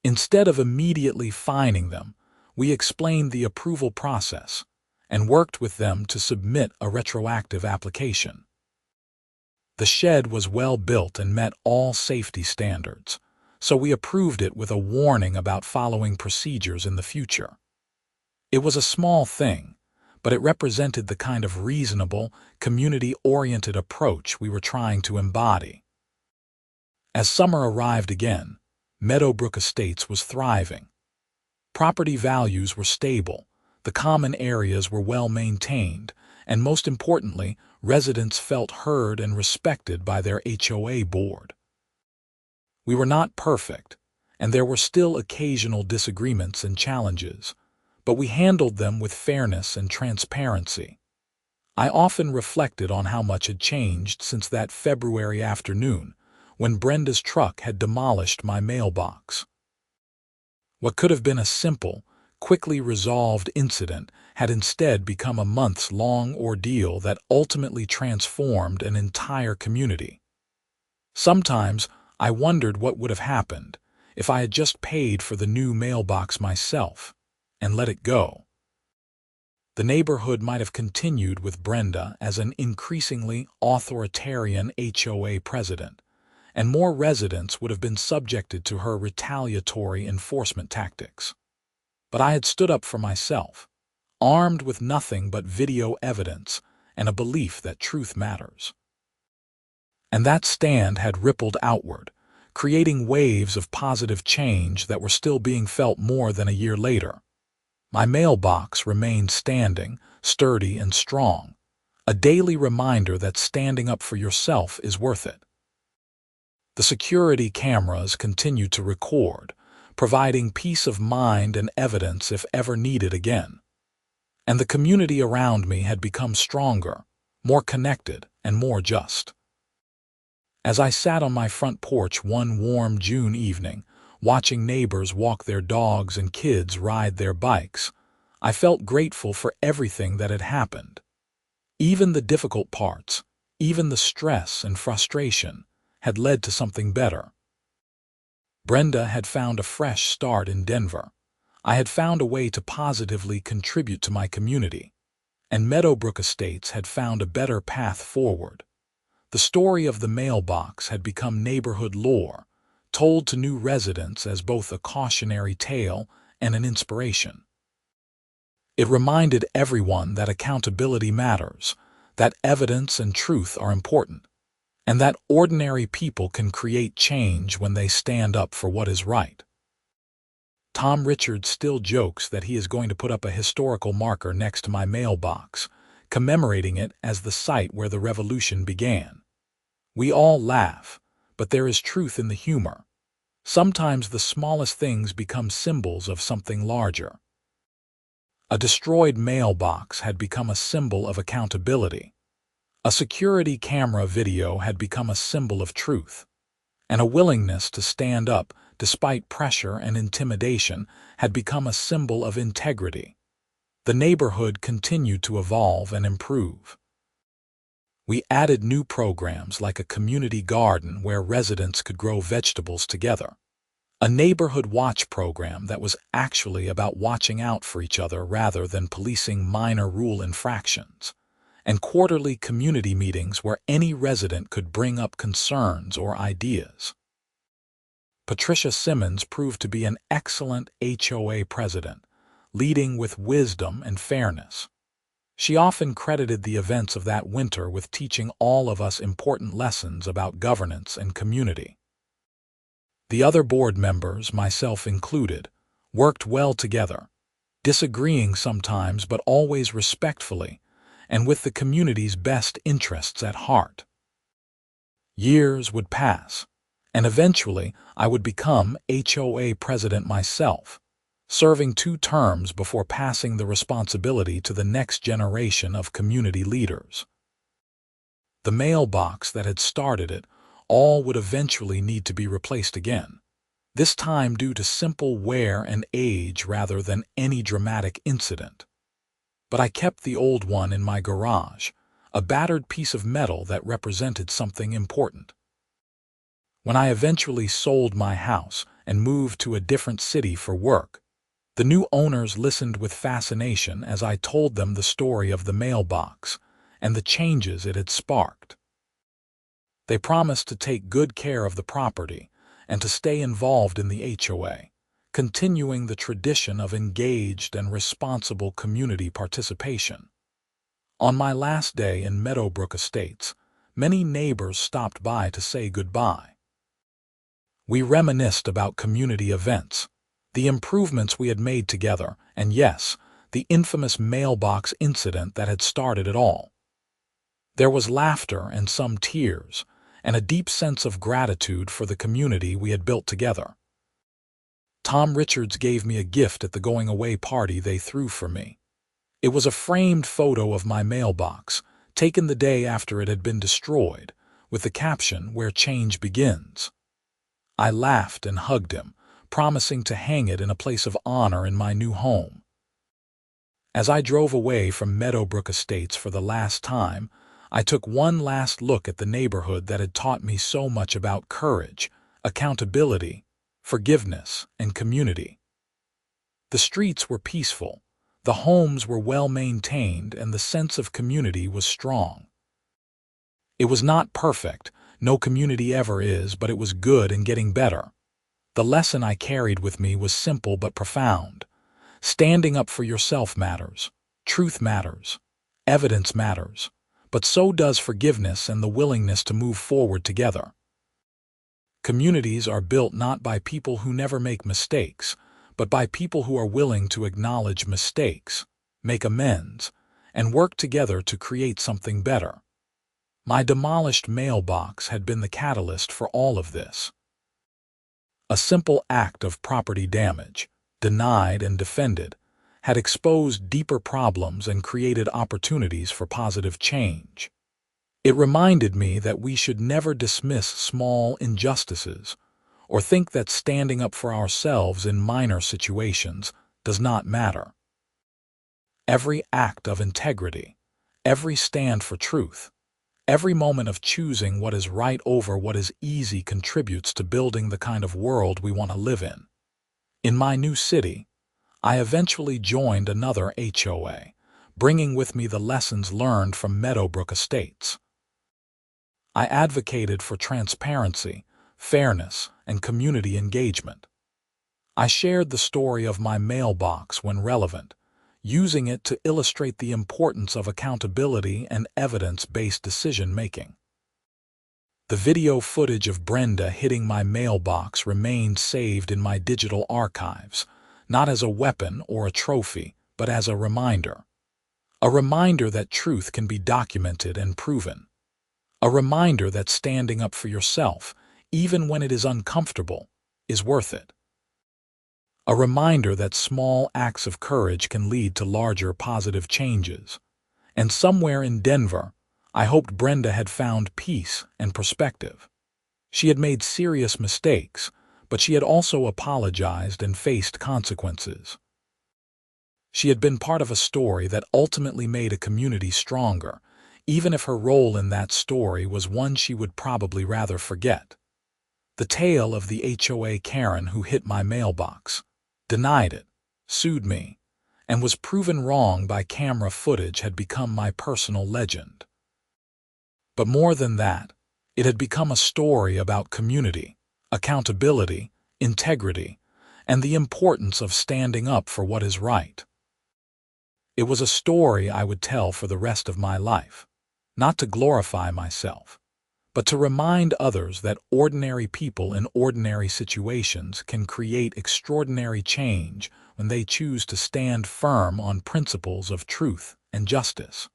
Instead of immediately fining them, we explained the approval process and worked with them to submit a retroactive application. The shed was well built and met all safety standards, so we approved it with a warning about following procedures in the future. It was a small thing, but it represented the kind of reasonable, community-oriented approach we were trying to embody. As summer arrived again, Meadowbrook Estates was thriving. Property values were stable, the common areas were well maintained, and most importantly, residents felt heard and respected by their HOA board. We were not perfect, and there were still occasional disagreements and challenges, but we handled them with fairness and transparency. I often reflected on how much had changed since that February afternoon when Brenda's truck had demolished my mailbox. What could have been a simple, quickly resolved incident had instead become a months-long ordeal that ultimately transformed an entire community. Sometimes I wondered what would have happened if I had just paid for the new mailbox myself and let it go. The neighborhood might have continued with Brenda as an increasingly authoritarian HOA president, and more residents would have been subjected to her retaliatory enforcement tactics. But I had stood up for myself, armed with nothing but video evidence and a belief that truth matters. And that stand had rippled outward, creating waves of positive change that were still being felt more than a year later. My mailbox remained standing, sturdy and strong, a daily reminder that standing up for yourself is worth it. The security cameras continued to record, providing peace of mind and evidence if ever needed again. And the community around me had become stronger, more connected, and more just. As I sat on my front porch one warm June evening, watching neighbors walk their dogs and kids ride their bikes, I felt grateful for everything that had happened. Even the difficult parts, even the stress and frustration, had led to something better. Brenda had found a fresh start in Denver. I had found a way to positively contribute to my community, and Meadowbrook Estates had found a better path forward. The story of the mailbox had become neighborhood lore, told to new residents as both a cautionary tale and an inspiration. It reminded everyone that accountability matters, that evidence and truth are important, and that ordinary people can create change when they stand up for what is right. Tom Richards still jokes that he is going to put up a historical marker next to my mailbox, commemorating it as the site where the revolution began. We all laugh, but there is truth in the humor. Sometimes the smallest things become symbols of something larger. A destroyed mailbox had become a symbol of accountability. A security camera video had become a symbol of truth. And a willingness to stand up, despite pressure and intimidation, had become a symbol of integrity. The neighborhood continued to evolve and improve. We added new programs like a community garden where residents could grow vegetables together. A neighborhood watch program that was actually about watching out for each other rather than policing minor rule infractions. And quarterly community meetings where any resident could bring up concerns or ideas. Patricia Simmons proved to be an excellent HOA president, leading with wisdom and fairness. She often credited the events of that winter with teaching all of us important lessons about governance and community. The other board members, myself included, worked well together, disagreeing sometimes but always respectfully, and with the community's best interests at heart. Years would pass, and eventually I would become HOA president myself, serving 2 terms before passing the responsibility to the next generation of community leaders. The mailbox that had started it all would eventually need to be replaced again, this time due to simple wear and age rather than any dramatic incident. But I kept the old one in my garage, a battered piece of metal that represented something important. When I eventually sold my house and moved to a different city for work, the new owners listened with fascination as I told them the story of the mailbox and the changes it had sparked. They promised to take good care of the property and to stay involved in the HOA, continuing the tradition of engaged and responsible community participation. On my last day in Meadowbrook Estates, many neighbors stopped by to say goodbye. We reminisced about community events, the improvements we had made together, and yes, the infamous mailbox incident that had started it all. There was laughter and some tears, and a deep sense of gratitude for the community we had built together. Tom Richards gave me a gift at the going-away party they threw for me. It was a framed photo of my mailbox, taken the day after it had been destroyed, with the caption, "Where change begins." I laughed and hugged him, promising to hang it in a place of honor in my new home. As I drove away from Meadowbrook Estates for the last time, I took one last look at the neighborhood that had taught me so much about courage, accountability, forgiveness, and community. The streets were peaceful, the homes were well maintained, and the sense of community was strong. It was not perfect, no community ever is, but it was good and getting better. The lesson I carried with me was simple but profound. Standing up for yourself matters, truth matters, evidence matters, but so does forgiveness and the willingness to move forward together. Communities are built not by people who never make mistakes, but by people who are willing to acknowledge mistakes, make amends, and work together to create something better. My demolished mailbox had been the catalyst for all of this. A simple act of property damage, denied and defended, had exposed deeper problems and created opportunities for positive change. It reminded me that we should never dismiss small injustices or think that standing up for ourselves in minor situations does not matter. every act of integrity, every stand for truth, every moment of choosing what is right over what is easy contributes to building the kind of world we want to live in. In my new city, I eventually joined another HOA, bringing with me the lessons learned from Meadowbrook Estates. I advocated for transparency, fairness, and community engagement. I shared the story of my mailbox when relevant, using it to illustrate the importance of accountability and evidence-based decision-making. The video footage of Brenda hitting my mailbox remained saved in my digital archives, not as a weapon or a trophy, but as a reminder. A reminder that truth can be documented and proven. A reminder that standing up for yourself, even when it is uncomfortable, is worth it. A reminder that small acts of courage can lead to larger positive changes. And somewhere in Denver, I hoped Brenda had found peace and perspective. She had made serious mistakes, but she had also apologized and faced consequences. She had been part of a story that ultimately made a community stronger, even if her role in that story was one she would probably rather forget. The tale of the HOA Karen who hit my mailbox, denied it, sued me, and was proven wrong by camera footage had become my personal legend. But more than that, it had become a story about community, accountability, integrity, and the importance of standing up for what is right. It was a story I would tell for the rest of my life, not to glorify myself, but to remind others that ordinary people in ordinary situations can create extraordinary change when they choose to stand firm on principles of truth and justice.